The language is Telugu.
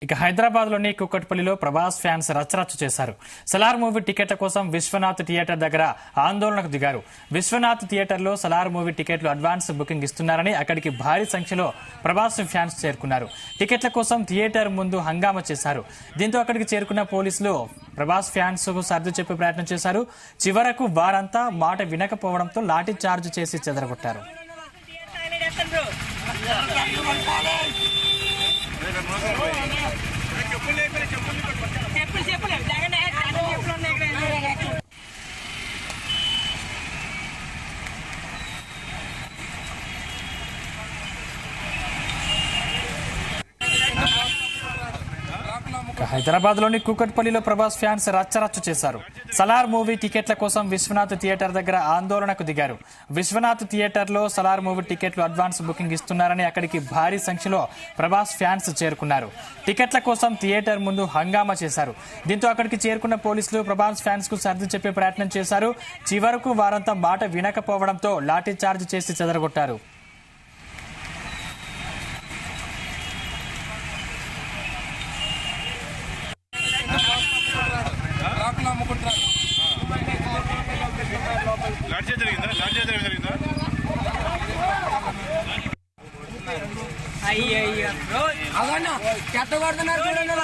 ఇక హైదరాబాద్ లోని కుక్కట్పల్లిలో ప్రభాస్ ఫ్యాన్స్ రచ్చరచ్చ చేశారు. సలార్ మూవీ టికెట్ల కోసం విశ్వనాథ్ థియేటర్ దగ్గర ఆందోళనకు దిగారు. విశ్వనాథ్ థియేటర్ లో సలార్ మూవీ టికెట్లు అడ్వాన్స్ బుకింగ్ ఇస్తున్నారని అక్కడికి భారీ సంఖ్యలో ప్రభాస్ ఫ్యాన్స్ చేరుకున్నారు. టికెట్ల కోసం థియేటర్ ముందు హంగామా చేశారు. దీంతో అక్కడికి చేరుకున్న పోలీసులు ప్రభాస్ ఫ్యాన్స్ కు సర్ది చెప్పే ప్రయత్నం చేశారు. చివరకు వారంతా మాట వినకపోవడంతో లాఠీ చార్జ్ చేసి చెదరగొట్టారు. హైదరాబాద్ లోని కూకట్పల్లిలో ప్రభాస్ ఫ్యాన్స్ రచ్చరచ్చ చేశారు. సలార్ మూవీ టికెట్ల కోసం విశ్వనాథ్ థియేటర్ దగ్గర ఆందోళనకు దిగారు. విశ్వనాథ్ థియేటర్ లో సలార్ మూవీ టికెట్లు అడ్వాన్స్ బుకింగ్ ఇస్తున్నారని అక్కడికి భారీ సంఖ్యలో ప్రభాస్ ఫ్యాన్స్ చేరుకున్నారు. టికెట్ల కోసం థియేటర్ ముందు హంగామా చేశారు. దీంతో అక్కడికి చేరుకున్న పోలీసులు ప్రభాస్ ఫ్యాన్స్ కు సర్ది చెప్పే ప్రయత్నం చేశారు. చివరకు వారంతా మాట వినకపోవడంతో లాఠీ చార్జ్ చేసి చెదరగొట్టారు. అయ్యో చెత్త కొడుతున్నారు చూడండి.